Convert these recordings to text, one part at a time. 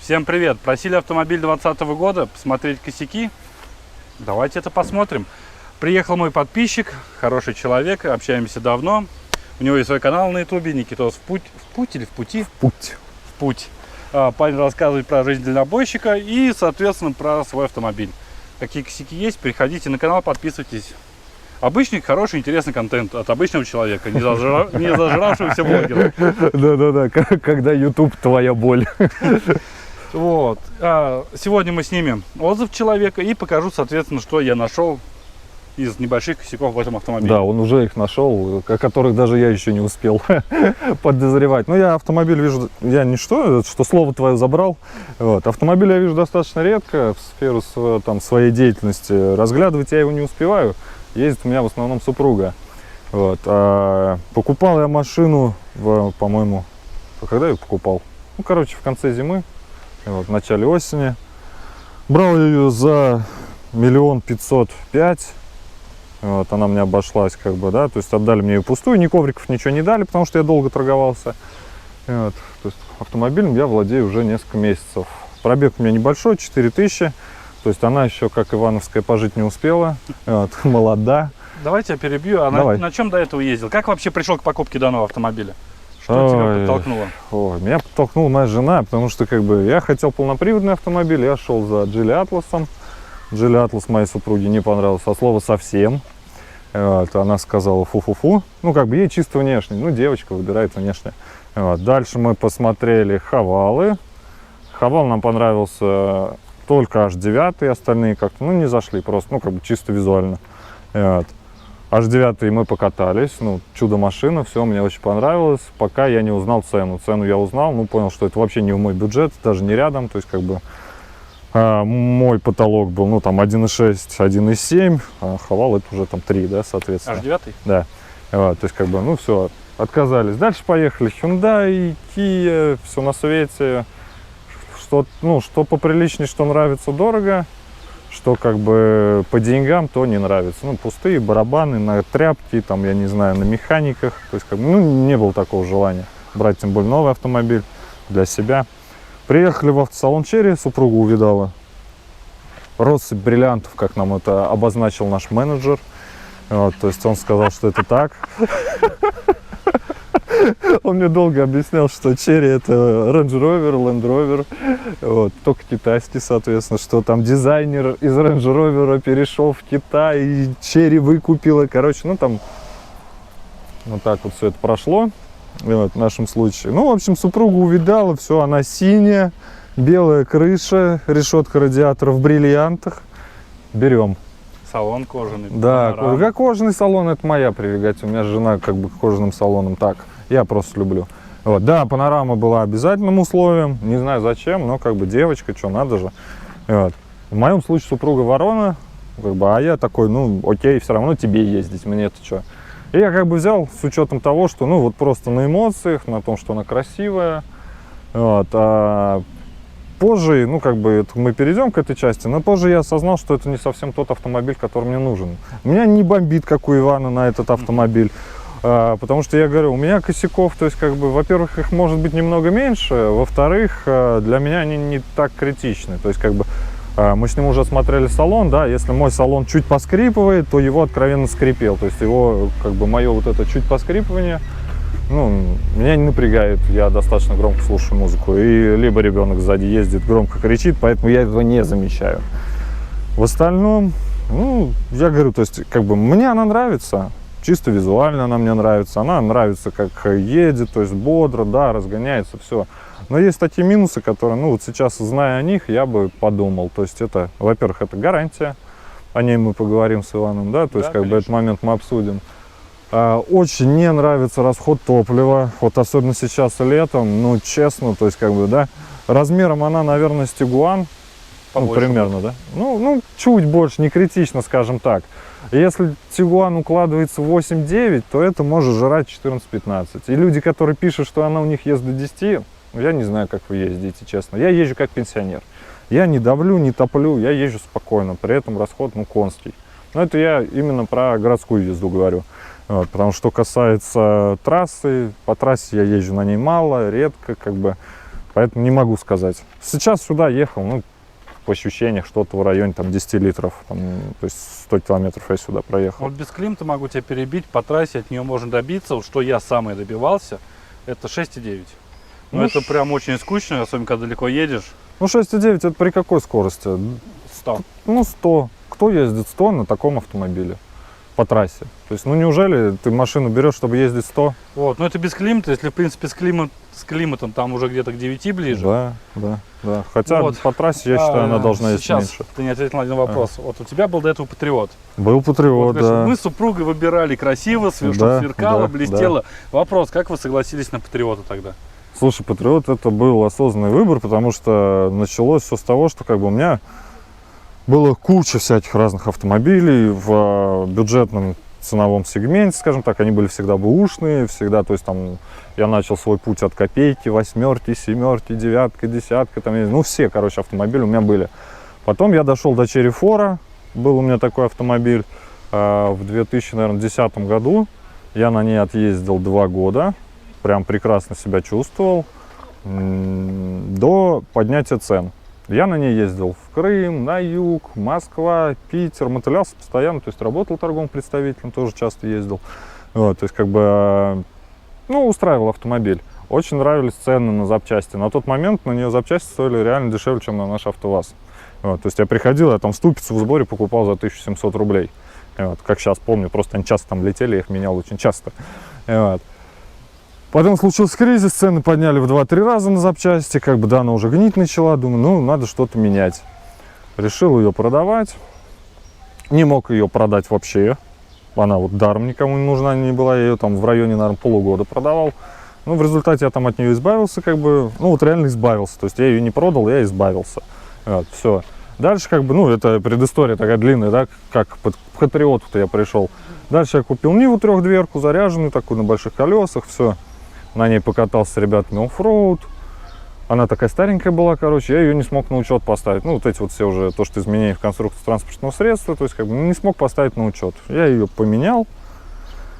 Всем привет! Просили автомобиль 2020 года посмотреть косяки. Давайте это посмотрим. Приехал мой подписчик, хороший человек, общаемся давно. У него есть свой канал на ютубе, Никитос в пути. В путь. Парень рассказывает про жизнь дальнобойщика и, соответственно, про свой автомобиль. Какие косяки есть, приходите на канал, подписывайтесь. Обычный, хороший, интересный контент от обычного человека, не зажравшегося блогера. Да-да-да, когда YouTube твоя боль. Вот. Сегодня мы снимем отзыв человека и покажу, соответственно, что я нашел из небольших косяков в этом автомобиле. Да, он уже их нашел, о которых даже я еще не успел подозревать. Но я автомобиль вижу, я не что слово твое забрал. Вот. Автомобиль я вижу достаточно редко, в сферу своей деятельности. Разглядывать я его не успеваю. Ездит у меня в основном супруга. Вот. Покупал я машину, по-моему, когда я ее покупал? Ну, короче, в конце зимы, вот, в начале осени. Брал ее за 1 505 000. Вот, она мне обошлась, как бы, да, то есть отдали мне ее пустую, ни ковриков, ничего не дали, потому что я долго торговался. Вот, то есть автомобилем я владею уже несколько месяцев. Пробег у меня небольшой, 4000, то есть она еще, как ивановская, пожить не успела, вот, молода. Давайте я перебью, на чем до этого ездил? Как вообще пришел к покупке данного автомобиля? Что тебя подтолкнуло? Меня подтолкнула моя жена, потому что, как бы, я хотел полноприводный автомобиль, я шел за Geely Atlas'ом. Geely Atlas моей супруге не понравился, от слова совсем. Вот, она сказала фу-фу-фу. Ну, как бы ей чисто внешне. Ну, девочка выбирает внешне. Вот. Дальше мы посмотрели Хавалы. Хавал нам понравился только H9, остальные как-то, ну, не зашли просто, ну, как бы чисто визуально. Вот. H9 мы покатались, ну, чудо-машина, все, мне очень понравилось, пока я не узнал цену. Цену я узнал, ну, понял, что это вообще не в мой бюджет, даже не рядом, то есть, как бы, мой потолок был, ну, там, 1,6, 1,7, а Хавал это уже там 3, да, соответственно. H9? Да. Вот, то есть, как бы, ну, все, отказались. Дальше поехали Hyundai, Kia, все на свете, что, ну, что поприличнее, что нравится дорого, что, как бы, по деньгам, то не нравится. Ну, пустые барабаны на тряпки, там, я не знаю, на механиках, то есть, как бы, ну, не было такого желания брать, тем более, новый автомобиль для себя. Приехали в автосалон Черри, супруга увидала россыпь бриллиантов, как нам это обозначил наш менеджер. Вот, то есть он сказал, что это так. Он мне долго объяснял, что Черри это Range Rover, Land Rover, вот, только китайский, соответственно, что там дизайнер из Range Rover перешел в Китай, и Черри выкупила, короче, ну там вот так вот все это прошло. Вот, в нашем случае. Ну, в общем, супруга увидала, все, она синяя, белая крыша, решетка радиатора в бриллиантах. Берем. Салон кожаный. Да, кожаный салон, это моя прерогатива. У меня жена как бы кожаным салоном так. Я просто люблю. Вот, да, панорама была обязательным условием. Не знаю зачем, но как бы девочка, что надо же. Вот. В моем случае супруга ворона, как бы, а я такой, ну, окей, все равно тебе ездить, мне-то что. И я как бы взял с учетом того, что, ну, вот просто на эмоциях, на том, что она красивая. Вот, а позже, ну, как бы, мы перейдем к этой части, но позже я осознал, что это не совсем тот автомобиль, который мне нужен. Меня не бомбит, как у Ивана, на этот автомобиль. Потому что я говорю, у меня косяков, то есть, как бы, во-первых, их может быть немного меньше, во-вторых, для меня они не так критичны. То есть, как бы, мы с ним уже смотрели салон, да, если мой салон чуть поскрипывает, то его откровенно скрипел, то есть его, как бы, мое вот это чуть поскрипывание, ну, меня не напрягает, я достаточно громко слушаю музыку, и либо ребенок сзади ездит, громко кричит, поэтому я этого не замечаю. В остальном, ну, я говорю, то есть, как бы, мне она нравится, чисто визуально она мне нравится, она нравится, как едет, то есть бодро, да, разгоняется, все. Но есть такие минусы, которые, ну, вот сейчас, зная о них, я бы подумал. То есть это, во-первых, это гарантия, о ней мы поговорим с Иваном, да, то есть, как бы, этот момент мы обсудим. Очень не нравится расход топлива, вот особенно сейчас летом, ну, честно, то есть, как бы, да, размером она, наверное, с Тигуан, ну, примерно, да, ну, чуть больше, не критично, скажем так. Если Тигуан укладывается в 8-9, то это может жрать 14-15. И люди, которые пишут, что она у них ест до 10, я не знаю, как вы ездите, честно. Я езжу как пенсионер. Я не давлю, не топлю, я езжу спокойно. При этом расход, ну, конский. Но это я именно про городскую езду говорю. Вот, потому что касается трассы, по трассе я езжу на ней мало, редко, как бы. поэтому не могу сказать. Сейчас сюда ехал, ну, по ощущениям, что-то в районе там 10 литров, там, то есть 100 километров я сюда проехал. Вот без климата могу тебя перебить, по трассе от нее можно добиться, вот что я сам и добивался, это 6,9. Но Ну, это прям очень скучно, особенно когда далеко едешь. Ну, 6,9 это при какой скорости? 100. Ну, 100. Кто ездит 100 на таком автомобиле по трассе? То есть, ну, неужели ты машину берешь, чтобы ездить 100? Вот, но это без климата, если в принципе с климатом там уже где-то к 9 ближе. Да. Хотя Вот. по трассе, я считаю, она должна ездить Сейчас меньше. ты не ответил на один вопрос. Вот у тебя был до этого Патриот. Был Патриот, Вот, да. мы с супругой выбирали красиво, чтобы Да, сверкало, да, блестело. Вопрос, как вы согласились на Патриота тогда? Слушай, Патриот это был осознанный выбор, потому что началось все с того, что как бы у меня было куча всяких разных автомобилей в бюджетном ценовом сегменте, скажем так, они были всегда бэушные, всегда, то есть там я начал свой путь от копейки, восьмерки, семерки, девятка, десятка, там, ну все, короче, автомобили у меня были. Потом я дошел до Черри Фора, был у меня такой автомобиль в 2010 году, я на ней отъездил 2 года. Прям прекрасно себя чувствовал до поднятия цен. Я на ней ездил в Крым, на юг, Москва, Питер, мотылялся постоянно, то есть работал торговым представителем, тоже часто ездил. Вот, то есть как бы, ну, устраивал автомобиль. Очень нравились цены на запчасти. На тот момент на нее запчасти стоили реально дешевле, чем на наш АвтоВАЗ. Вот, то есть я приходил, я там ступицу в сборе покупал за 1700 рублей. Вот, как сейчас помню, просто они часто там летели, я их менял очень часто. Вот. Потом случился кризис, цены подняли в 2-3 раза на запчасти, как бы, да, она уже гнить начала, думаю, ну, надо что-то менять. Решил ее продавать, не мог ее продать вообще, она вот даром никому не нужна не была, я ее там в районе, наверное, полугода продавал. Ну, в результате я там от нее избавился, как бы, ну, вот реально избавился, то есть я ее не продал, я избавился, вот, все. Дальше, как бы, ну, это предыстория такая длинная, да, как к Патриоту-то я пришел. Дальше я купил Ниву трехдверку, заряженную, такую, на больших колесах, все. На ней покатался с ребятами оффроуд. Она такая старенькая была, короче, я ее не смог на учет поставить. Ну, вот эти вот все уже, то, что изменения в конструкции транспортного средства, то есть, как бы, не смог поставить на учет. Я ее поменял,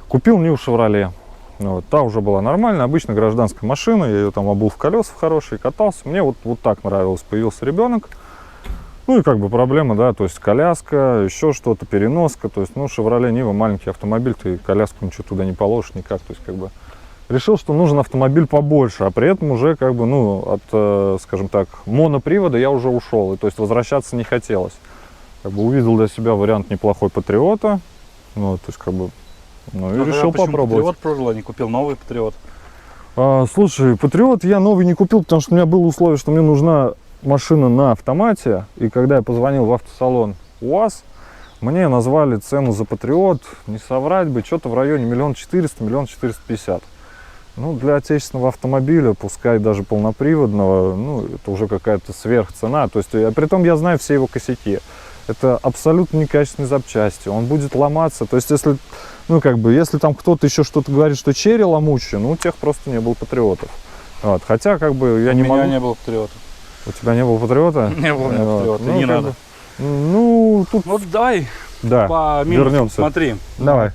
купил Ниву Шевроле. Вот, та уже была нормальная, обычно гражданская машина, я ее там обул в колеса хорошие, катался. Мне вот так нравилось, появился ребенок. Ну и как бы проблема, да, то есть коляска, еще что-то, переноска. То есть, ну, Шевроле Нива, маленький автомобиль, ты коляску ничего туда не положишь никак, то есть, как бы... Решил, что нужен автомобиль побольше, а при этом уже как бы, ну, от, скажем так, монопривода я уже ушел, и то есть возвращаться не хотелось. Как бы увидел для себя вариант неплохой Патриота, ну, то есть как бы, ну, и решил попробовать. Патриот прожил, а не купил новый Патриот? Слушай, Патриот я новый не купил, потому что у меня было условие, что мне нужна машина на автомате, и когда я позвонил в автосалон УАЗ, мне назвали цену за Патриот, не соврать бы, что-то в районе 1 400 000 – 1 450 000. Ну, для отечественного автомобиля, пускай даже полноприводного, ну, это уже какая-то сверхцена. То есть, притом я знаю все его косяки. Это абсолютно некачественные запчасти, он будет ломаться. То есть, если, ну, как бы, если там кто-то еще что-то говорит, что черри ломучие, ну, у тех просто не было Патриотов. Вот. Хотя, как бы, я не могу... У меня не было Патриота. У тебя не было Патриота? Не было Патриота, ну, не надо. Ну, тут... Вот давай да, по минусам, вернемся. смотри. Давай.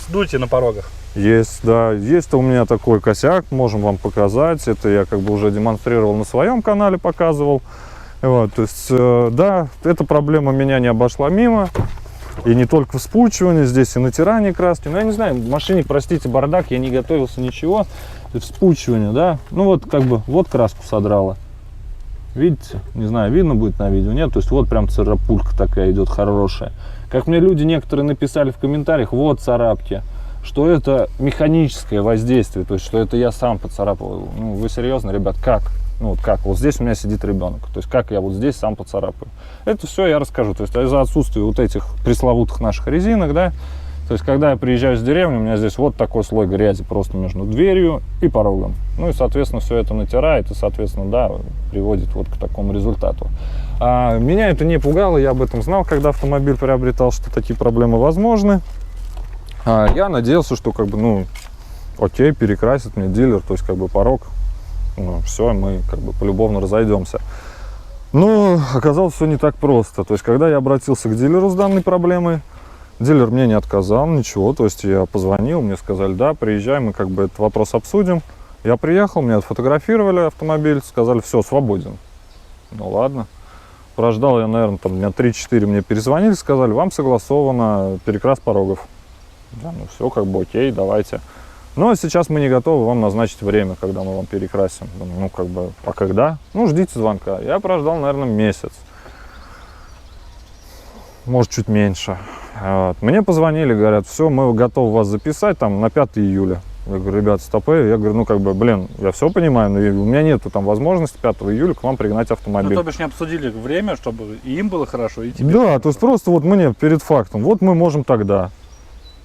Сдуйте на порогах. Есть, да, есть у меня такой косяк, можем вам показать, это я как бы уже демонстрировал на своем канале, показывал. Вот, то есть, да, эта проблема меня не обошла мимо, и не только в вспучивании, здесь и натирание краски, ну, я не знаю, в машине, простите, бардак, я не готовился, ничего, и вспучивание, да, ну, вот, как бы, вот краску содрала, видите, не знаю, видно будет на видео, нет, то есть, вот прям царапулька такая идет хорошая. Как мне люди некоторые написали в комментариях, вот царапки, что это механическое воздействие, то есть, что это я сам поцарапал. Ну, вы серьезно, ребят, как? Ну, вот как? Вот здесь у меня сидит ребенок, то есть, как я вот здесь сам поцарапаю? Это все я расскажу, то есть, из-за отсутствия вот этих пресловутых наших резинок, да, то есть, когда я приезжаю с деревни, у меня здесь вот такой слой грязи просто между дверью и порогом. Ну, и, соответственно, все это натирает и, соответственно, да, приводит вот к такому результату. Меня это не пугало, я об этом знал, когда автомобиль приобретал, что такие проблемы возможны. Я надеялся, что как бы, ну, окей, перекрасит мне дилер, то есть как бы порог, ну, все, мы как бы полюбовно разойдемся. Но оказалось все не так просто. То есть когда я обратился к дилеру с данной проблемой, дилер мне не отказал, ничего, то есть я позвонил, мне сказали, да, приезжай, мы как бы этот вопрос обсудим. Я приехал, меня отфотографировали автомобиль, сказали, все, свободен. Ну ладно. Прождал я, наверное, там дня 3-4, мне перезвонили, сказали, вам согласовано перекрас порогов. Да, ну все, как бы окей, давайте. Но сейчас мы не готовы вам назначить время, когда мы вам перекрасим. Думаю, ну как бы, а когда? Ну ждите звонка. Я прождал, наверное, месяц. Может, чуть меньше. Вот. Мне позвонили, говорят, все, мы готовы вас записать там на 5 июля. Я говорю, ребят, стопы. Я говорю, ну как бы, блин, я все понимаю, но у меня нету там возможности 5 июля к вам пригнать автомобиль. Ну, то бишь не обсудили время, чтобы и им было хорошо, и тебе. Да, то есть просто вот мне перед фактом, вот мы можем тогда.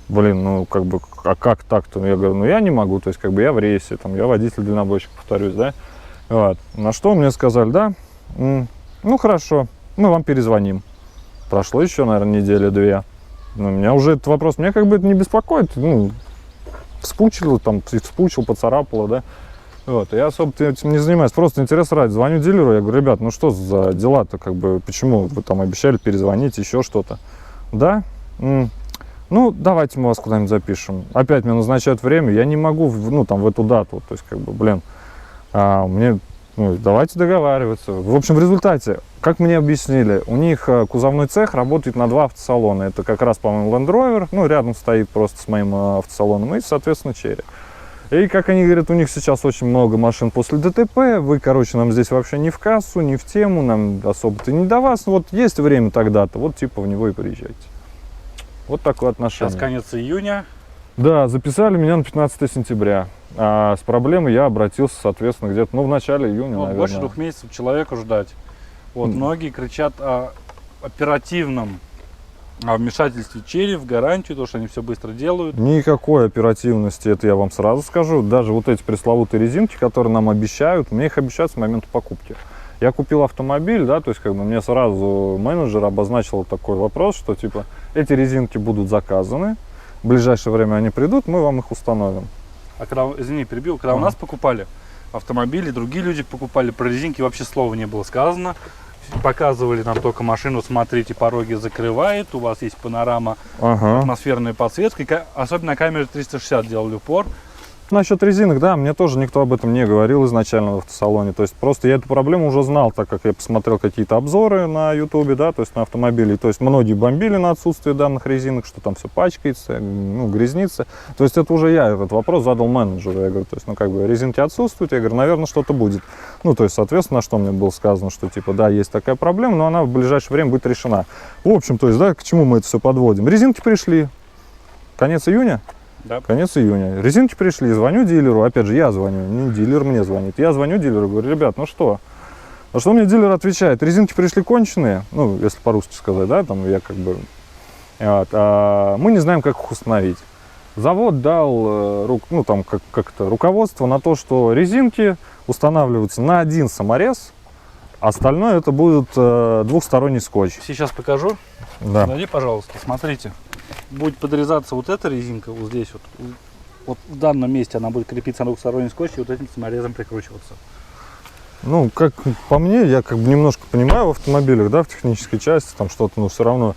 Блин, ну как бы, а как так-то? Я говорю, ну я не могу, то есть как бы я в рейсе, там, я водитель-дальнобойщик, повторюсь, да. Вот. На что мне сказали, да, ну хорошо, мы вам перезвоним. Прошло еще, наверное, недели-две. Но меня уже этот вопрос, меня как бы это не беспокоит, ну, вспучило, там, вспучил, поцарапало, да. Вот, я особо этим не занимаюсь, просто интерес ради. Звоню дилеру, я говорю, ребят, ну что за дела-то, как бы, почему вы там обещали перезвонить, еще что-то. Да, ну, давайте мы вас куда-нибудь запишем. Опять мне назначают время, я не могу, ну, там, в эту дату, то есть, как бы, блин, мне, ну, давайте договариваться. В общем, в результате, как мне объяснили, у них кузовной цех работает на 2 автосалона. Это как раз, по-моему, Land Rover, ну, рядом стоит просто с моим автосалоном, и, соответственно, Черри. И, как они говорят, у них сейчас очень много машин после ДТП, вы, короче, нам здесь вообще не в кассу, не в тему, нам особо-то не до вас, вот есть время тогда-то, вот типа в него и приезжайте. Вот такое отношение. Сейчас конец июня. Да, записали меня на 15 сентября. А с проблемой я обратился, соответственно, где-то, ну, в начале июня, Вот, наверное. больше 2 месяцев человеку ждать. Вот, многие кричат о оперативном вмешательстве Черри в гарантию, то, что они все быстро делают. Никакой оперативности, это я вам сразу скажу. Даже вот эти пресловутые резинки, которые нам обещают, мне их обещают с момента покупки. Я купил автомобиль, да, то есть как бы мне сразу менеджер обозначил такой вопрос, что типа эти резинки будут заказаны, в ближайшее время они придут, мы вам их установим. А когда, извини, перебил, когда у нас покупали автомобили, другие люди покупали, про резинки вообще слова не было сказано. Показывали нам только машину, смотрите, пороги закрывает, у вас есть панорама, атмосферная подсветка, особенно на камере 360 делали упор. Насчет резинок, да, мне тоже никто об этом не говорил изначально в автосалоне. То есть просто я эту проблему уже знал, так как я посмотрел какие-то обзоры на ютубе, да, то есть на автомобиле. То есть многие бомбили на отсутствие данных резинок, что там все пачкается, ну, грязнится. То есть это уже я этот вопрос задал менеджеру. Я говорю, то есть, ну, как бы резинки отсутствуют, я говорю, наверное, что-то будет. Ну, то есть, соответственно, что мне было сказано, что типа, да, есть такая проблема, но она в ближайшее время будет решена. В общем, то есть, да, к чему мы это все подводим? Резинки пришли. Конец июня? Да. Конец июня. Резинки пришли, звоню дилеру, опять же, я звоню, не дилер мне звонит. Я звоню дилеру, говорю, ребят, ну что? А что мне дилер отвечает? Резинки пришли конченые, ну, если по-русски сказать, да, там я как бы... Вот, мы не знаем, как их установить. Завод дал, ну, там, как-то руководство на то, что резинки устанавливаются на один саморез, остальное это будет двухсторонний скотч. Сейчас покажу. Да. Смотри, пожалуйста, смотрите. Будет подрезаться вот эта резинка, вот здесь вот. Вот в данном месте она будет крепиться на двухсторонний скотч и вот этим саморезом прикручиваться. Ну, как по мне, я как бы немножко понимаю в автомобилях, да, в технической части, там что-то, ну, все равно,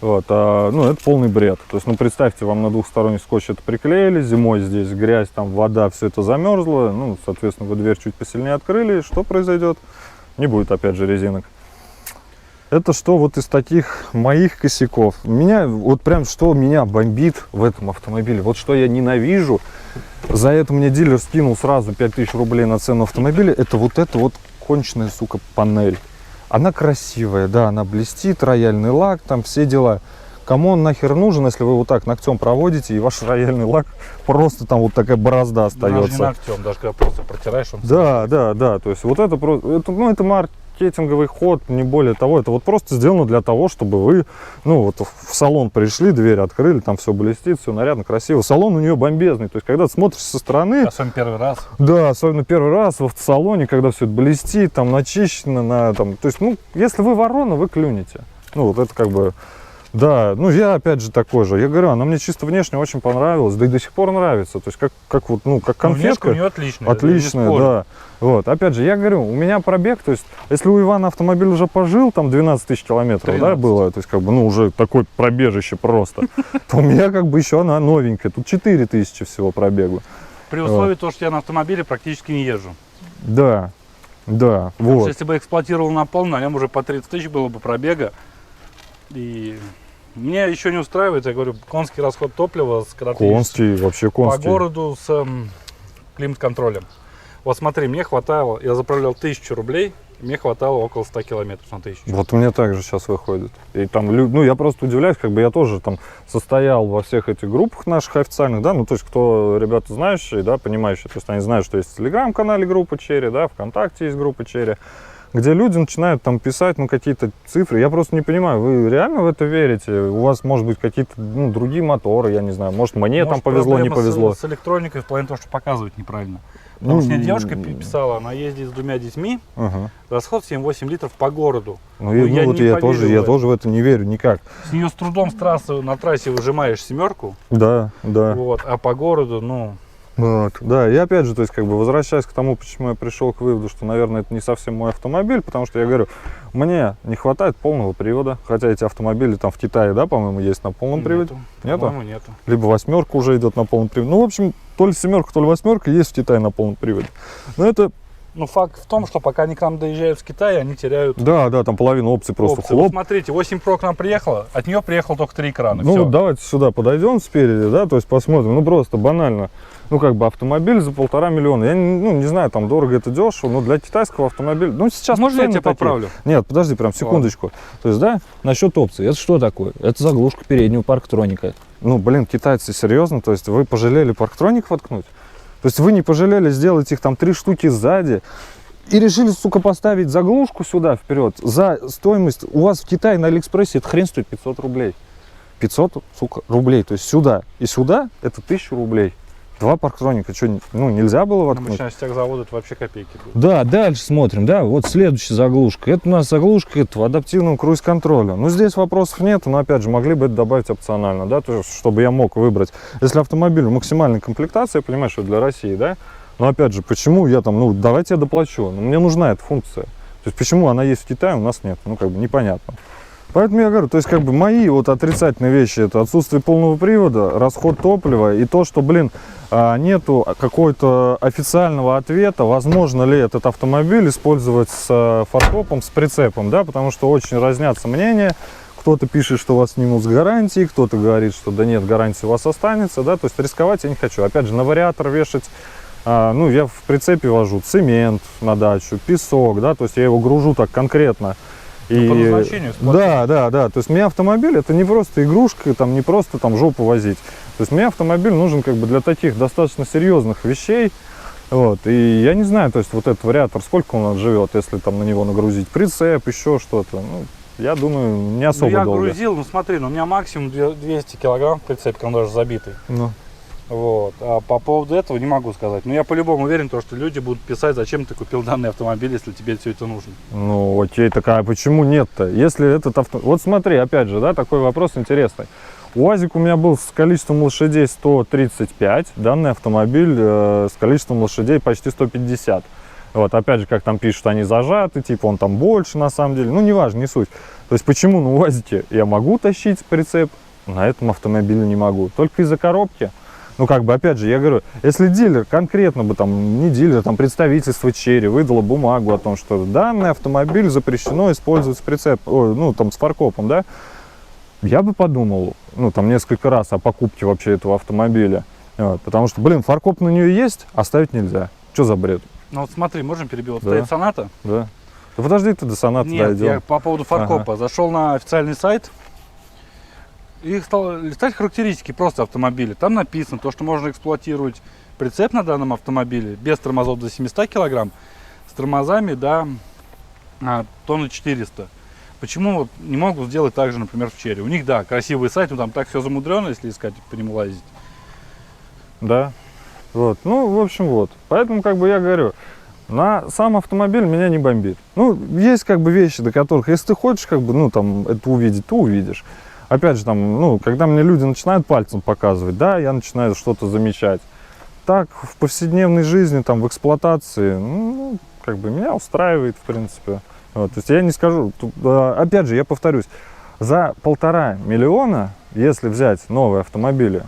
вот, ну, это полный бред. То есть, ну, представьте, вам на двухсторонний скотч это приклеили, зимой здесь грязь, там вода, все это замерзло, ну, соответственно, вы дверь чуть посильнее открыли, что произойдет? Не будет, опять же, резинок. Это что вот из таких моих косяков. Меня, вот прям что меня бомбит в этом автомобиле, вот что я ненавижу, за это мне дилер скинул сразу 5000 рублей на цену автомобиля, это вот эта вот конченая, сука, панель. Она красивая, да, она блестит, рояльный лак, там все дела. Кому он нахер нужен, если вы вот так ногтем проводите, и ваш рояльный лак просто там вот такая борозда остается. Даже не ногтем, даже когда просто протираешь, он... Да, да, да, то есть вот это просто, ну, это маркетинговый ход, не более того, это вот просто сделано для того, чтобы вы, ну, вот в салон пришли, дверь открыли, там все блестит, все нарядно, красиво. Салон у нее бомбезный, то есть когда ты смотришь со стороны... Особенно первый раз. Да, особенно первый раз в автосалоне, когда все это блестит, там начищено, там, то есть, ну, если вы ворона, вы клюнете. Ну, вот это как бы... Да, ну я опять же такой же. Я говорю, она мне чисто внешне очень понравилась, да и до сих пор нравится. То есть как вот, ну, как конфетка. Ну, у нее отличная. Отличная, да. Вот, опять же, я говорю, у меня пробег, то есть, если у Ивана автомобиль уже пожил, там 12 тысяч километров, 13. да, было, то есть, как бы, ну, уже такое пробежище просто, то у меня как бы еще она новенькая, тут 4000 всего пробегу. При условии того, что я на автомобиле практически не езжу. Да, да, Потому вот. что если бы эксплуатировал на полную, на нем уже по 30 тысяч было бы пробега. И меня еще не устраивает, я говорю, конский расход топлива скоротечный. Конский, вообще По конский. городу с климат-контролем. Вот смотри, мне хватало, я заправлял 1000 рублей, мне хватало около 100 километров на 1000. Вот мне также сейчас выходит. И там, ну, я просто удивляюсь, как бы я тоже там состоял во всех этих группах наших официальных, да, ну, то есть, кто, ребята знающие, да, понимающие, то есть, они знают, что есть в Телеграм-канале группа Черри, да, ВКонтакте есть группа Черри, где люди начинают там писать, ну, какие-то цифры. Я просто не понимаю, вы реально в это верите? У вас, может быть, какие-то, ну, другие моторы, я не знаю, может, мне там повезло, не повезло. С электроникой в плане того, что показывать неправильно. Потому что мне девушка писала, она ездит с 2 детьми, расход 7-8 литров по городу. Ну, я тоже в это не верю никак. С нее с трудом на трассе выжимаешь 7. Да, да. Вот, а по городу, ну... Вот, да, и опять же, то есть, как бы, возвращаясь к тому, почему я пришел к выводу, что, наверное, это не совсем мой автомобиль, потому что, я говорю, мне не хватает полного привода, хотя эти автомобили там в Китае, да, по-моему, есть на полном приводе. Нету? По-моему, нету. Либо 8 уже идет на полном приводе. Ну, в общем, то ли 7, то ли 8 есть в Китае на полном приводе. Но это... Ну, факт в том, что пока они к нам доезжают с Китая, они теряют... Да, да, там половину опций просто опции. хлоп. Вот смотрите, 8 Pro к нам приехало, от нее приехало только 3 экрана. Ну, Всё. вот давайте сюда подойдем спереди, да, то есть посмотрим, ну, просто банально. Ну, как бы автомобиль за 1,5 миллиона. Я не знаю, там дорого это дешево, но для китайского автомобиля... Ну, сейчас можно я тебя такие. поправлю? Нет, подожди, прям секундочку. То есть, да, насчет опций. Это что такое? Это заглушка переднего парктроника. Ну, блин, китайцы, серьезно? То есть, вы пожалели парктроник воткнуть? То есть, вы не пожалели сделать их там 3 штуки сзади и решили, сука, поставить заглушку сюда вперед за стоимость... У вас в Китае на Алиэкспрессе это хрен стоит 500 рублей. 500, сука, рублей. То есть, сюда и сюда это 1000 рублей. 2 парктроника, что, ну, нельзя было воткнуть? На техзавода это вообще копейки будут. Да, дальше смотрим, да, вот следующая заглушка. Это у нас заглушка этого адаптивного круиз-контроля. Ну, здесь вопросов нет, но, опять же, могли бы это добавить опционально, да, то есть, чтобы я мог выбрать. Если автомобиль в максимальной комплектации, я понимаю, что для России, да, но, опять же, почему я там, ну, давайте я доплачу, но мне нужна эта функция. То есть, почему она есть в Китае, у нас нет, ну, как бы, непонятно. Поэтому я говорю, то есть, как бы, мои вот отрицательные вещи, это отсутствие полного привода, расход топлива и то, что, блин, нету какого-то официального ответа, возможно ли этот автомобиль использовать с фаркопом, с прицепом, да, потому что очень разнятся мнения. Кто-то пишет, что вас снимут с гарантии, кто-то говорит, что да нет, гарантия у вас останется, да, то есть рисковать я не хочу. Опять же, на вариатор вешать, ну, я в прицепе вожу цемент на дачу, песок, да, то есть я его гружу так конкретно. И... По назначению. Да, да, да. То есть мне автомобиль это не просто игрушка, там не просто там жопу возить. То есть мне автомобиль нужен как бы для таких достаточно серьезных вещей. Вот. И я не знаю, то есть вот этот вариатор, сколько он живет, если там на него нагрузить прицеп, еще что-то. Ну, я думаю, не особо я долго. грузил, ну смотри, ну, у меня максимум 200 килограмм в прицепе, он даже забитый. Ну. Вот. А по поводу этого не могу сказать. Но я по-любому уверен, что люди будут писать, зачем ты купил данный автомобиль, если тебе все это нужно. Ну, окей, такая, почему нет-то? Если этот автомобиль... Вот смотри, опять же, да, такой вопрос интересный. УАЗик у меня был с количеством лошадей 135, данный автомобиль с количеством лошадей почти 150. Вот, опять же, как там пишут, они зажаты, типа он там больше на самом деле. Ну, неважно, не суть. То есть, почему на УАЗике я могу тащить прицеп, на этом автомобиле не могу? Только из-за коробки. Ну, как бы, опять же, я говорю, если дилер, конкретно бы там, не дилер, там, представительство Черри выдало бумагу о том, что данный автомобиль запрещено использовать с прицепом, ну, там, с фаркопом, да, я бы подумал, ну, там, несколько раз о покупке вообще этого автомобиля. Вот, потому что, блин, фаркоп на нее есть, оставить нельзя. Что за бред? Ну, вот смотри, можем перебивать? Да. Стоит Соната? Да. Да подожди, ты до Соната Нет, дойдем. я по поводу фаркопа. Зашел на официальный сайт, и стал листать характеристики просто автомобиля. Там написано то, что можно эксплуатировать прицеп на данном автомобиле без тормозов до 700 килограмм, с тормозами до тонны 400. Почему вот не могут сделать так же, например, в Черри? У них, да, красивый сайт, но там так все замудрено, если искать, по нему лазить. Да. Вот. Ну, в общем, вот. Поэтому, как бы, я говорю, на сам автомобиль меня не бомбит. Ну, есть, как бы, вещи, до которых, если ты хочешь, как бы, ну, там, это увидеть, ты увидишь. Опять же, там, ну, когда мне люди начинают пальцем показывать, да, я начинаю что-то замечать. Так, в повседневной жизни, там, в эксплуатации, ну, как бы, меня устраивает, в принципе. Вот, то есть я не скажу, тут, опять же, я повторюсь, за 1,5 миллиона, если взять новые автомобили,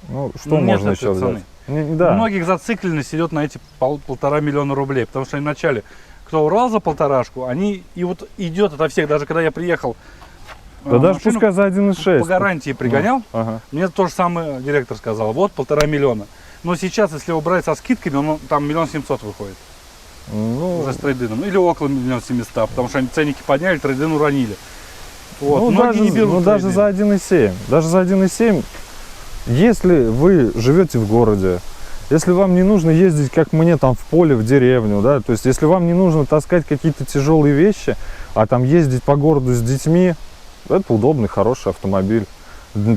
ну, что Нет можно этой еще цены. взять? Да. У многих зацикленность идет на эти 1,5 миллиона рублей, потому что они вначале, кто урал за 1,5, они, и вот идет это всех, даже когда я приехал, Да даже машину пускай за 1,6. по гарантии пригонял, Ага. мне то же самое директор сказал, вот 1,5 миллиона. Но сейчас, если его брать со скидками, он там 1 700 000 выходит, Ну, уже с трейдином, или около 1 700 000, потому что они ценники подняли, трейдин уронили. Вот. ну, Многие даже, не берут ну, даже трейдин. за 1,7. Даже за 1,7, если вы живете в городе, если вам не нужно ездить, как мне, там в поле, в деревню, да, то есть если вам не нужно таскать какие-то тяжелые вещи, а там ездить по городу с детьми, это удобный, хороший автомобиль.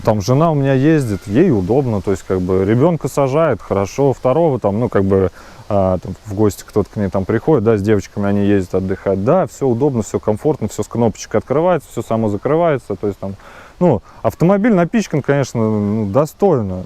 Там жена у меня ездит, ей удобно, то есть как бы ребенка сажает, хорошо, второго там, ну как бы там, в гости кто-то к ней там приходит, да, с девочками они ездят отдыхать, да, все удобно, все комфортно, все с кнопочкой открывается, все само закрывается, то есть там, ну, автомобиль напичкан, конечно, ну, достойно,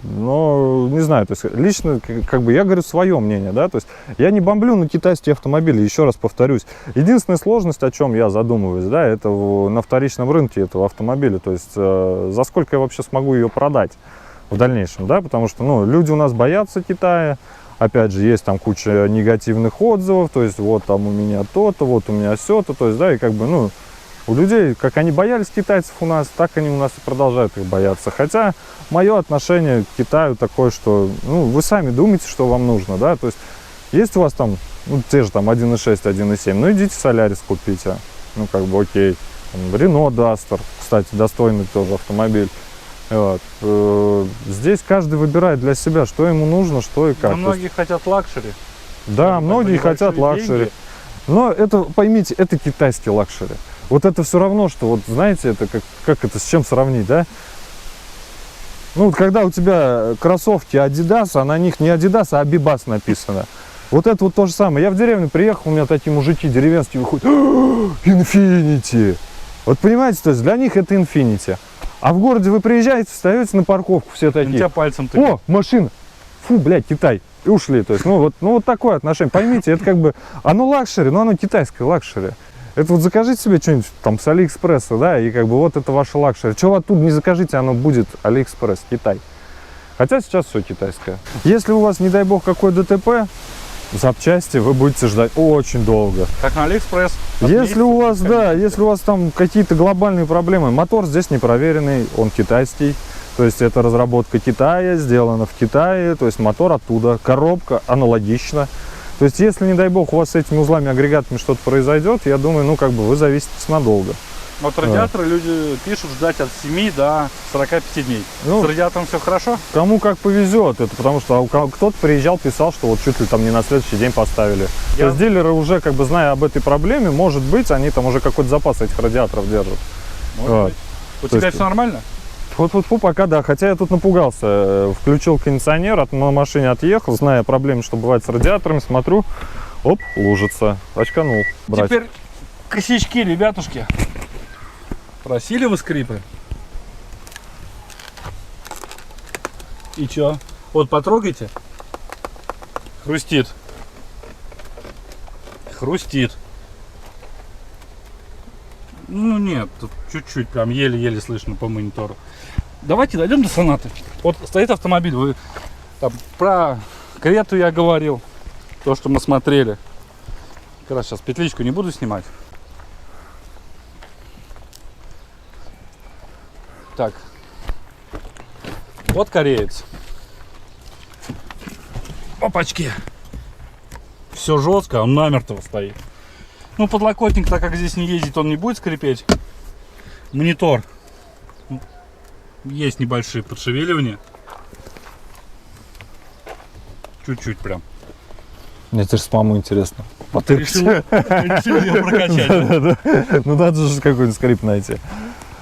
но не знаю, то есть лично, как бы я говорю свое мнение, да, то есть я не бомблю на китайские автомобили, еще раз повторюсь. Единственная сложность, о чем я задумываюсь, да, это на вторичном рынке этого автомобиля, то есть за сколько я вообще смогу ее продать в дальнейшем, да, потому что, ну, люди у нас боятся Китая, опять же, есть там куча негативных отзывов, то есть вот там у меня то-то, вот у меня сё-то, то есть, да, и как бы, ну, у людей, как они боялись китайцев у нас, так они у нас и продолжают их бояться. Хотя мое отношение к Китаю такое, что, ну, вы сами думаете, что вам нужно, да, то есть у вас там, ну, те же там 1,6, 1,7, ну, идите Солярис купите, ну, как бы окей. Renault Duster, кстати, достойный тоже автомобиль. Вот. Здесь каждый выбирает для себя, что ему нужно, что и как. Но многие хотят лакшери. Да, многие хотят небольшие лакшери. деньги. Но это, поймите, это китайский лакшери. Вот это все равно, что, вот знаете, это как это, с чем сравнить, да? Ну, вот когда у тебя кроссовки Adidas, а на них не Adidas, а Abibas написано. Вот это вот то же самое. Я в деревню приехал, у меня такие мужики деревенские выходят. Infinity! Вот понимаете, то есть для них это Infinity. А в городе вы приезжаете, встаете на парковку, все На такие. тебя пальцем тыкают. О, машина! Фу, блядь, Китай. И ушли. То есть, ну вот такое отношение. Поймите, это как бы, оно лакшери, но оно китайское лакшери. Это вот закажите себе что-нибудь там с Алиэкспресса, да, и как бы вот это ваше лакшери. Чего оттуда не закажите, оно будет Алиэкспресс, Китай. Хотя сейчас все китайское. Если у вас, не дай бог, какой ДТП, запчасти вы будете ждать очень долго. Как на Алиэкспресс. Если у вас, да, если у вас там какие-то глобальные проблемы, мотор здесь не проверенный, он китайский. То есть это разработка Китая, сделана в Китае, то есть мотор оттуда, коробка аналогично. То есть если, не дай бог, у вас с этими узлами, агрегатами что-то произойдет, я думаю, ну как бы вы зависите надолго. Вот радиаторы люди пишут ждать от 7 до 45 дней. Ну, С радиатором все хорошо? кому как повезет, это потому что кто-то приезжал, писал, что вот чуть ли там не на следующий день поставили. То есть дилеры уже, как бы зная об этой проблеме, может быть, они там уже какой-то запас этих радиаторов держат. Может Вот. быть. У То тебя есть- все нормально? Фу-фу-фу, пока да. Хотя я тут напугался. Включил кондиционер, на машине отъехал, зная проблемы, что бывает с радиаторами, смотрю, оп, лужица. Очканул. Брать. Теперь косячки, ребятушки. Просили вы скрипы? И чё? Вот потрогайте. Хрустит. Хрустит. Ну нет, тут чуть-чуть, прям еле-еле слышно по монитору. Давайте дойдем до Сонаты. Вот стоит автомобиль, вы там про Крету я говорил, то, что мы смотрели. Как раз сейчас петличку не буду снимать. Так, вот кореец. Опачки. Все жестко, он намертво стоит. Ну, подлокотник, так как здесь не ездит, он не будет скрипеть. Монитор. Есть небольшие подшевеливания. Чуть-чуть прям. Мне теперь самому интересно. Ты решил ее прокачать. Ну надо же какой-нибудь скрип найти.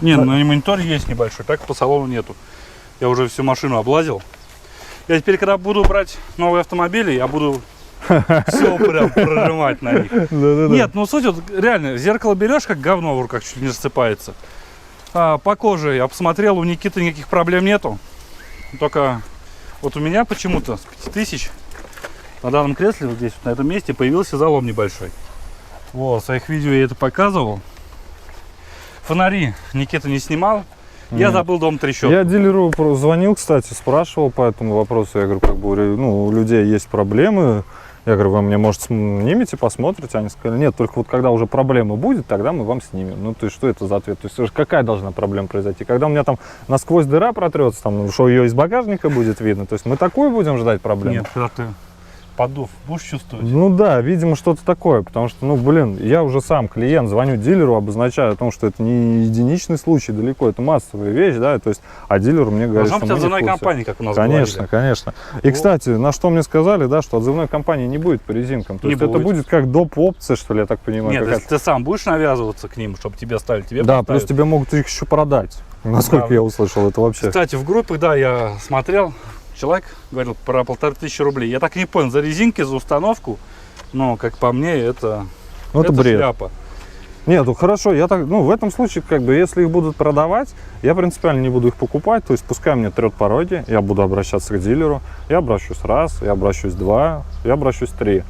Не, на мониторе есть небольшой, так по салону нету. Я уже всю машину облазил. Я теперь, когда буду брать новые автомобили, я буду все прям прожимать на них. Нет, ну суть вот реально, зеркало берешь, как говно в руках чуть не рассыпается. По коже я посмотрел, у Никиты никаких проблем нету. Только вот у меня почему-то с 5000 на данном кресле, вот здесь, вот на этом месте, появился залом небольшой. Вот, в своих видео я это показывал. Фонари Никита не снимал. Я забыл дома трещотку. Я дилеру звонил, кстати, спрашивал по этому вопросу. Я говорю, как бы, ну, у людей есть проблемы. Я говорю, вы мне, может, снимете, посмотрите? Они сказали, нет, только вот когда уже проблема будет, тогда мы вам снимем. Ну, то есть, что это за ответ? То есть, какая должна проблема произойти? Когда у меня там насквозь дыра протрется, там, что ее из багажника будет видно? То есть, мы такую будем ждать проблему? Нет, когда ты подув будешь чувствовать? Ну да, видимо, что-то такое, потому что, ну, блин, я уже сам клиент, звоню дилеру, обозначаю о том, что это не единичный случай далеко, это массовая вещь, да, то есть, а дилер мне говорит, Должна что быть мы не в отзывная курсе. компания, как у нас Конечно, говорили. конечно. И, кстати, на что мне сказали, да, что отзывной компании не будет по резинкам. То Не есть это будет. будет как доп. Опция, что ли, я так понимаю. Нет, какая-то. если ты сам будешь навязываться к ним, чтобы тебе ставили, тебе Да, поставят. плюс тебе могут их еще продать. Насколько Да. я услышал, это вообще. Кстати, в группах, да, я смотрел, человек говорил про 1500 рублей. Я так и не понял, за резинки, за установку, но, как по мне, это, Ну, это бред. шляпа. Нет, ну хорошо, я так, ну в этом случае, как бы, если их будут продавать, я принципиально не буду их покупать, то есть пускай мне трет пороги, я буду обращаться к дилеру, я обращусь раз, я обращусь два, я обращусь три.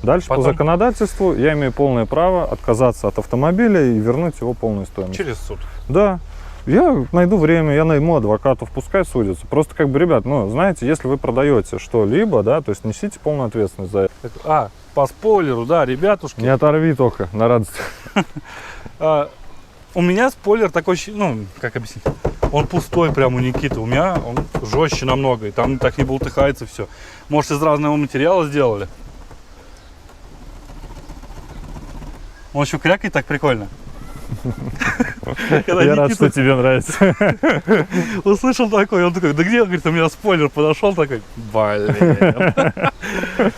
Дальше Потом- по законодательству я имею полное право отказаться от автомобиля и вернуть его полную стоимость. Через суд. Да, я найду время, я найму адвокатов, пускай судятся. Просто как бы, ребят, ну, знаете, если вы продаете что-либо, да, то есть несите полную ответственность за это. По спойлеру, да, ребятушки. Не оторви только, на радость. У меня спойлер такой, ну, как объяснить, он пустой прям у Никиты, у меня он жестче намного, и там так не болтыхается все. Может, из разного материала сделали. Он еще крякает так прикольно. Когда Я рад, Никита что тебе нравится. услышал такой, он такой, да где, говорит, у меня спойлер, подошел такой, блин.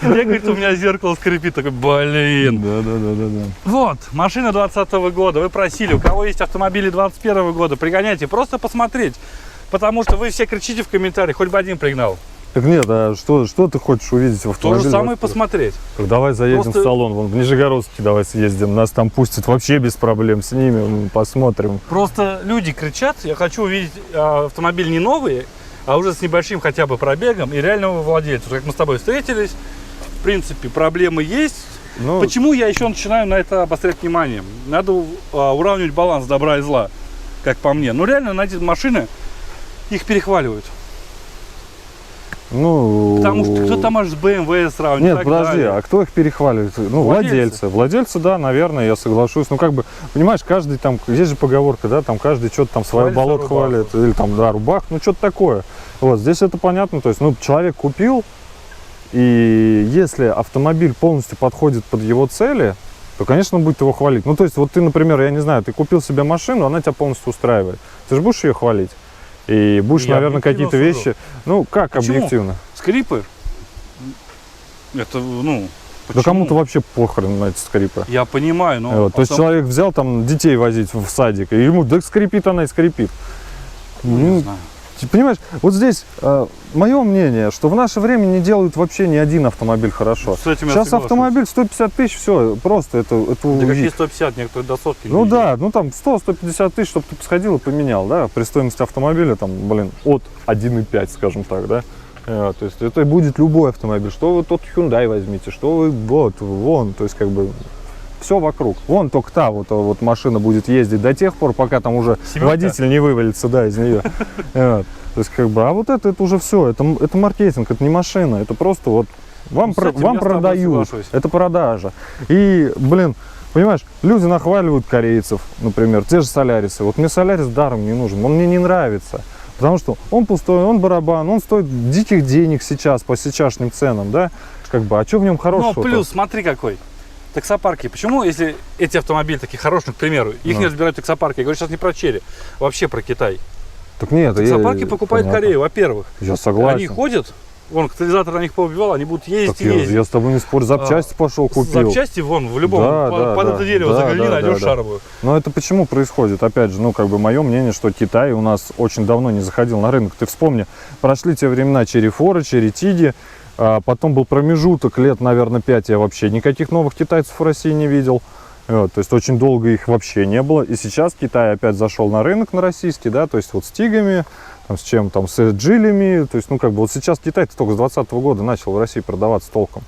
Где, говорит, у меня зеркало скрипит, такой, блин. Да. Вот, машина 2020 года, вы просили, у кого есть автомобили 2021 года, пригоняйте, просто посмотреть. Потому что вы все кричите в комментариях, хоть бы один пригнал. Так нет, а что ты хочешь увидеть в То автомобиле? же самое посмотреть. Так давай заедем Просто- в салон, вон в Нижегородске давай съездим, нас там пустят вообще без проблем, снимем, посмотрим. Просто люди кричат, я хочу увидеть автомобиль не новый, а уже с небольшим хотя бы пробегом и реального владельца. Как мы с тобой встретились, в принципе, проблемы есть. Ну, Почему я еще начинаю на это обострять внимание? Надо уравнивать баланс добра и зла, как по мне. Ну реально, на эти машины их перехваливают. ну... Потому что кто там аж с BMW сравнивает. и Нет, так подожди, далее. а кто их перехваливает? Ну, Владельцы. Владельцы, да, наверное, я соглашусь. Ну, как бы, понимаешь, каждый там, есть же поговорка, да, там каждый что-то там свое Хвалит болото свою рубаху. хвалит, или там, да, рубах, ну, что-то такое. Вот, здесь это понятно, то есть, ну, человек купил, и если автомобиль полностью подходит под его цели, то, конечно, он будет его хвалить. Ну, то есть, вот ты, например, я не знаю, ты купил себе машину, она тебя полностью устраивает. Ты же будешь ее хвалить? И будешь, Я наверное, объективно какие-то сужу. вещи... Ну, как Почему? объективно? Скрипы? Это, ну, Да почему? кому-то вообще похрен на эти скрипы. Я понимаю, но... Вот, то есть человек взял там детей возить в садик, и ему, да скрипит она и скрипит. Не Ну, знаю. ты понимаешь, вот здесь мое мнение, что в наше время не делают вообще ни один автомобиль хорошо. С этим я Сейчас соглашусь. автомобиль 150 тысяч, все, просто это Да какие увидеть. 150, некоторые до сотки. Ну не да, ну там 100-150 тысяч, чтобы ты сходил и поменял, да, при стоимости автомобиля там, блин, от 1,5, скажем так, да. То есть это будет любой автомобиль, что вы тот Hyundai возьмите, что вы вот, вон, то есть как бы все вокруг. Вон только та вот машина будет ездить до тех пор, пока там уже Семерка? водитель не вывалится, да, из нее. То есть как бы, а вот это уже все, это маркетинг, это не машина, это просто вот вам, Ну, с этим вам я с тобой продают, соглашусь. это продажа. И, блин, понимаешь, люди нахваливают корейцев, например, те же Солярисы. Вот мне Солярис даром не нужен, он мне не нравится. Потому что он пустой, он барабан, он стоит диких денег сейчас по сейчасшним ценам, да? Как бы, а что в нем Ну, хорошего? плюс, смотри какой. Таксопарки. Почему, если эти автомобили такие хорошие, к примеру, их Ну. не разбирают таксопарки? Я говорю сейчас не про Черри, вообще про Китай. Так нет, Таксопарки покупают понятно. Корею, во-первых. Я согласен. Они ходят, вон, катализатор на них поубивал, они будут ездить Так и я, ездить. я с тобой не спорю, запчасти пошел, купил. Запчасти вон, в любом, Да, да, под да. это дерево Да, загляни, да, найдешь да, да. шаровую. Но это почему происходит? Опять же, ну, как бы мое мнение, что Китай у нас очень давно не заходил на рынок. Ты вспомни, прошли те времена Черри Форы, Черри Тиги, потом был промежуток лет, наверное, 5, я вообще никаких новых китайцев в России не видел. Вот, то есть очень долго их вообще не было. И сейчас Китай опять зашел на рынок, на российский, да, то есть вот с Тигами, там, с чем там, с Джилями. То есть, ну, как бы вот сейчас Китай только с 2020 года начал в России продаваться толком.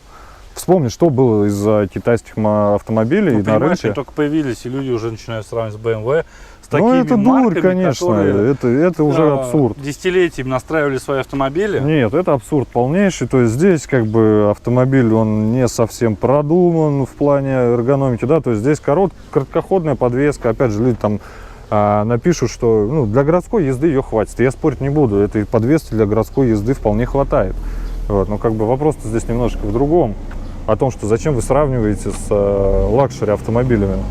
Вспомни, что было из-за китайских автомобилей Ну, на понимаешь, рынке. они только появились, и люди уже начинают сравнивать с BMW. С такими Ну, это дурь, марками, конечно, которые, это уже абсурд. Десятилетиями настраивали свои автомобили. Нет, это абсурд полнейший. То есть здесь как бы автомобиль, он не совсем продуман в плане эргономики, да, то есть здесь короткоходная подвеска. Опять же, люди там напишут, что ну, для городской езды ее хватит. Я спорить не буду, этой подвески для городской езды вполне хватает. Вот. Но как бы вопрос-то здесь немножко в другом. О том, что зачем вы сравниваете с лакшери автомобилями.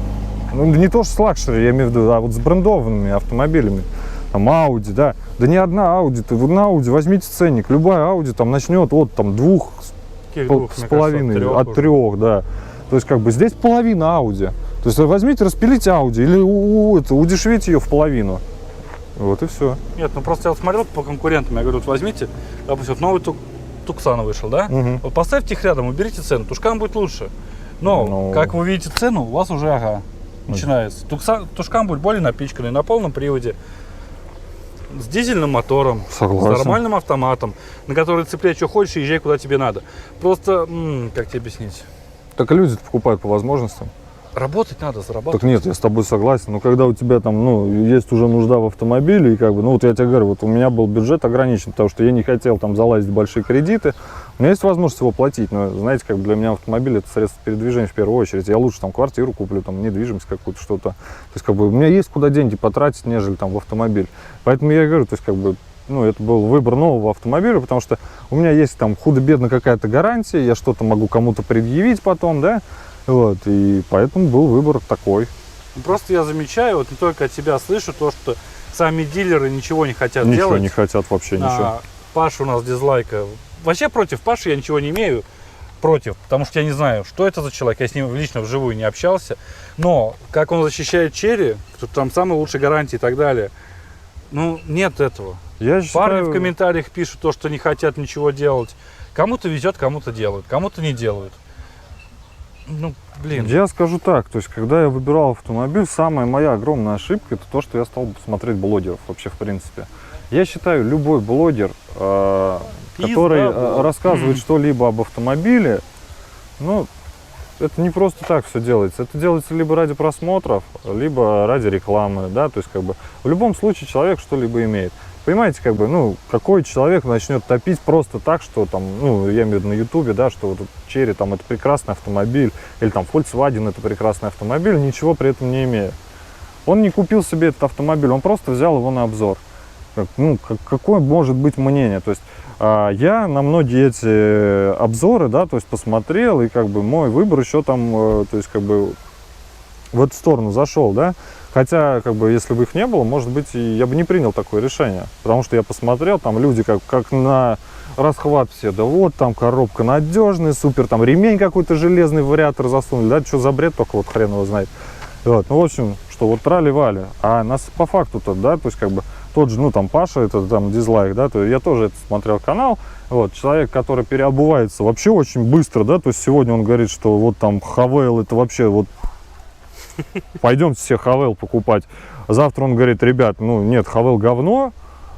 Ну, не то, что с лакшери, я имею в виду, а вот с брендованными автомобилями. Там Audi, да. Да не одна Audi, вы на Audi возьмите ценник. Любая Audi там начнет от там, 2,5, от 3, да. То есть как бы здесь половина Audi. То есть возьмите, распилите Audi или удешевите ее в половину. Вот и все. Нет, ну просто я вот смотрел по конкурентам, я говорю, вот возьмите, допустим, вот новый Туксан вышел, да? Угу. Вот поставьте их рядом, уберите цену, Тушкан будет лучше. Но, Ну. как вы видите цену, у вас уже, начинается. Тушкан будет более напичканный, на полном приводе, с дизельным мотором, Согласен. с нормальным автоматом, на который цепляй, что хочешь, и езжай, куда тебе надо. Просто, как тебе объяснить? Так люди покупают по возможностям. Работать надо, зарабатывать. Так нет, я с тобой согласен. Но когда у тебя там, ну, есть уже нужда в автомобиле, и как бы, ну, вот я тебе говорю, вот у меня был бюджет ограничен, потому что я не хотел там залазить в большие кредиты. У меня есть возможность его платить, но, знаете, как бы для меня автомобиль это средство передвижения в первую очередь. Я лучше там квартиру куплю, там, недвижимость какую-то, что-то. То есть, как бы, у меня есть куда деньги потратить, нежели там в автомобиль. Поэтому я и говорю, то есть, как бы, ну, это был выбор нового автомобиля, потому что у меня есть там худо-бедно какая-то гарантия, я что-то могу кому-то предъявить потом, да, вот, и поэтому был выбор такой. Просто я замечаю, вот не только от тебя слышу, то, что сами дилеры ничего не хотят делать. Ничего не хотят вообще, ничего. Паша у нас дизлайка. Вообще против Паши я ничего не имею. Против, потому что я не знаю, что это за человек. Я с ним лично вживую не общался. Но как он защищает Черри, кто там самые лучшие гарантии и так далее. Ну, нет этого. Я считаю... Парни в комментариях пишут то, что не хотят ничего делать. Кому-то везет, кому-то делают, кому-то не делают. Ну, блин. Я скажу так, то есть, когда я выбирал автомобиль, самая моя огромная ошибка, это то, что я стал смотреть блогеров вообще, в принципе. Я считаю, любой блогер, который рассказывает что-либо об автомобиле, ну, это не просто так все делается. Это делается либо ради просмотров, либо ради рекламы, да, то есть, как бы, в любом случае человек что-либо имеет. Понимаете, как бы, ну, какой человек начнет топить просто так, что там, ну, я имею в виду на ютубе, да, что вот Черри там это прекрасный автомобиль, или там Volkswagen это прекрасный автомобиль, ничего при этом не имея. Он не купил себе этот автомобиль, он просто взял его на обзор. Ну, какое может быть мнение? То есть я на многие эти обзоры, да, то есть посмотрел, и как бы мой выбор еще там, то есть как бы в эту сторону зашел, да. Хотя, как бы, если бы их не было, может быть, я бы не принял такое решение. Потому что я посмотрел, там люди как на расхват все, да вот там коробка надежная, супер, там ремень какой-то железный, вариатор засунули, да, что за бред, только вот хрен его знает. Вот, ну, в общем, что вот трали-вали. А нас по факту-то, да, то есть, как бы, тот же, ну, там, Паша, это там дизлайк, да, то я тоже это смотрел канал, вот, человек, который переобувается вообще очень быстро, да, то есть, сегодня он говорит, что вот там Хавейл, это вообще вот, пойдемте все Хавейл покупать. Завтра он говорит, ребят, ну, нет, Хавейл говно,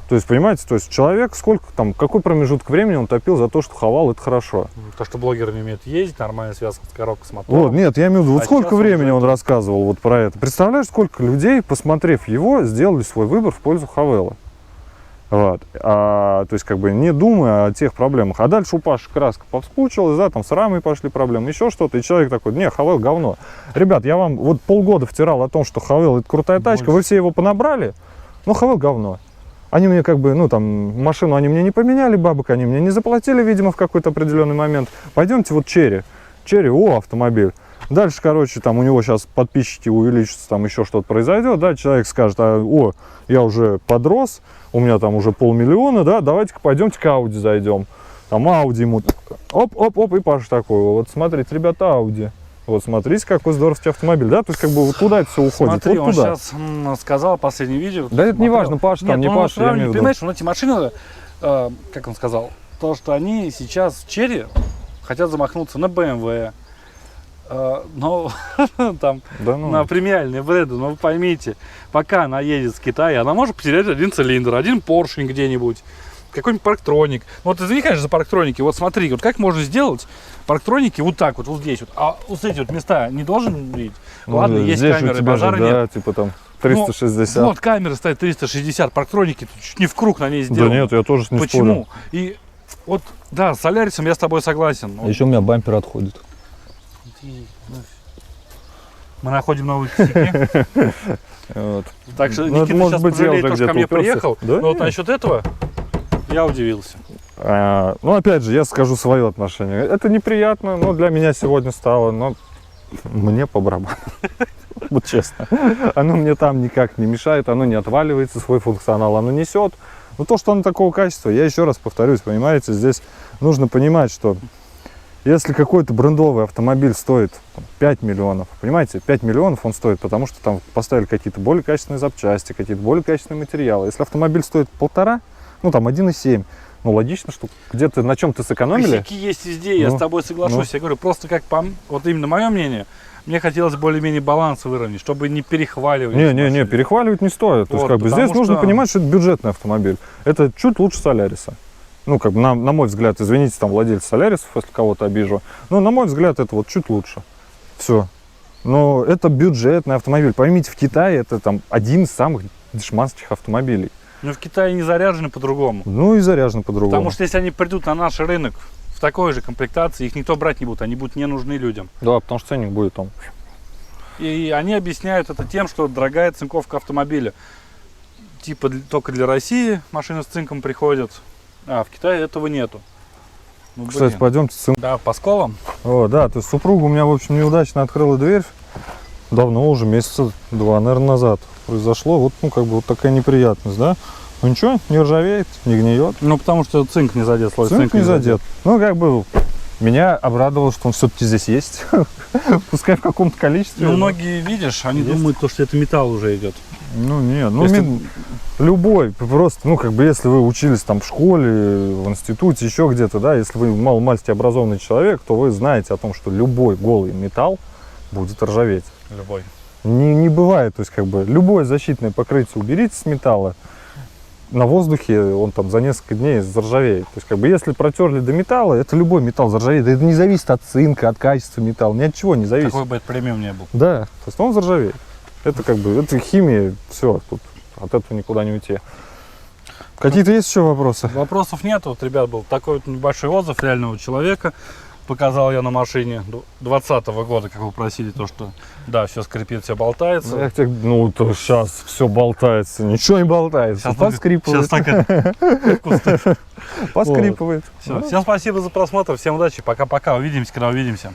то есть, понимаете, то есть, человек, сколько там, какой промежуток времени он топил за то, что Хавал это хорошо. То, что блогеры не умеют ездить, нормальная связка с коробкой с мотором. Вот, нет, я имею в виду, вот сколько времени он уже... рассказывал вот про это. Представляешь, сколько людей, посмотрев его, сделали свой выбор в пользу Хавела. Вот. То есть, как бы, не думая о тех проблемах. А дальше у Паши краска повспучилась, да, там с рамой пошли проблемы, еще что-то. И человек такой, не, Хавел говно. Ребят, я вам вот полгода втирал о том, что Хавел это крутая тачка, вы все его понабрали, но Хавел говно. Они мне как бы, ну там, машину они мне не поменяли, бабок они мне не заплатили, видимо, в какой-то определенный момент. Пойдемте вот Черри. Черри, о, автомобиль. Дальше, короче, там у него сейчас подписчики увеличатся, там еще что-то произойдет, да, человек скажет, о, я уже подрос, у меня там уже 500 000, да, давайте-ка пойдемте к Audi зайдем. Там Audi ему, оп-оп-оп, и Паша такой, вот смотрите, ребята, Audi. Вот смотрите, какой здоровский автомобиль, да, то есть как бы вот туда это все уходит. Смотри, вот он туда. сейчас сказал последнее видео. Да это не важно, Паша там, не Паша, я имею в виду. Понимаешь, он эти машины, как он сказал, то, что они сейчас Черри хотят замахнуться на BMW, но там да ну. на премиальные бренды, но вы поймите, пока она едет с Китая, она может потерять один цилиндр, один поршень где-нибудь. какой-нибудь парктроник. Ну, вот извини, конечно, за парктроники. Вот смотри, вот как можно сделать парктроники вот так вот, вот здесь вот. А вот эти вот места не должен видеть? Ну, Ладно, есть здесь же у камеры, тебя же, базара да, нет. типа там 360. Ну, вот камера стоит 360, парктроники тут чуть не в круг на ней Да сделаны. нет, я тоже не Почему? спорю. И вот, да, с Солярисом я с тобой согласен. А еще у меня бампер отходит. Мы находим новые косяки. Вот. Так что Ну, это Никита может сейчас быть, я пожалеет, уже то, что ко мне где-то уперся. приехал. Да Но вот нет. насчет этого я удивился. Ну, опять же, я скажу свое отношение. Это неприятно, но для меня сегодня стало, но мне по барабану. Вот честно. Оно мне там никак не мешает, оно не отваливается, свой функционал оно несет. Но то, что оно такого качества, я еще раз повторюсь, понимаете, здесь нужно понимать, что если какой-то брендовый автомобиль стоит 5 миллионов, понимаете, 5 миллионов он стоит, потому что там поставили какие-то более качественные запчасти, какие-то более качественные материалы. Если автомобиль стоит 1,5, ну там 1,7, ну логично, что где-то на чем-то сэкономили. Косяки есть везде, я Ну, с тобой соглашусь. Я говорю, просто как вот именно мое мнение, мне хотелось более-менее баланс выровнять, чтобы не перехваливать. Не, машины. перехваливать не стоит. То есть, Вот, как бы, потому здесь нужно что- понимать, что это бюджетный автомобиль. Это чуть лучше Соляриса. Ну, как бы, на мой взгляд, извините, там, владельцы Солярисов, если кого-то обижу, но, на мой взгляд, это вот чуть лучше. Все. Но это бюджетный автомобиль. Поймите, в Китае это там один из самых дешманских автомобилей. Но в Китае не заряжены по-другому. Ну, и заряжен по-другому. Потому что если они придут на наш рынок в такой же комплектации, их никто брать не будет, они будут не нужны людям. Да, потому что ценник будет там. И они объясняют это тем, что дорогая цинковка автомобиля. Типа только для России машины с цинком приходят, а в Китае этого нету. Ну, Кстати, блин. пойдемте сын. Да, по сколам. О, да, то есть супруга у меня, в общем, неудачно открыла дверь. Давно уже, месяца 2, наверное, назад произошло. Вот, ну, как бы вот такая неприятность, да? Ну ничего, не ржавеет, не гниет. Ну, потому что цинк не задет, слой Цинк цинка не задет. Ну, как бы, меня обрадовало, что он все-таки здесь есть. Пускай в каком-то количестве. Ну, но- многие, видишь, они Есть. думают, что это металл уже идет. Ну, нет, ну, Если- любой, просто, ну, как бы, если вы учились там в школе, в институте, еще где-то, да, если вы мало-мальски образованный человек, то вы знаете о том, что любой голый металл будет ржаветь. Любой. Не бывает, то есть, как бы, любое защитное покрытие уберите с металла, на воздухе он там за несколько дней заржавеет. То есть, как бы, если протерли до металла, это любой металл заржавеет. Это не зависит от цинка, от качества металла, ни от чего не зависит. Какой бы это премиум не был. Да, то есть он заржавеет. Это как бы, это химия, все, тут от этого никуда не уйти. Какие-то есть еще вопросы? Вопросов нет. Вот, ребят, был такой вот небольшой отзыв реального человека. Показал я на машине 2020 года, как вы просили, то, что да, все скрипит, все болтается. Я тебе, ну, то сейчас все болтается, ничего не болтается, Сейчас поскрипывает. так это Поскрипывает. Всем спасибо за просмотр, всем удачи, пока-пока, увидимся, когда увидимся.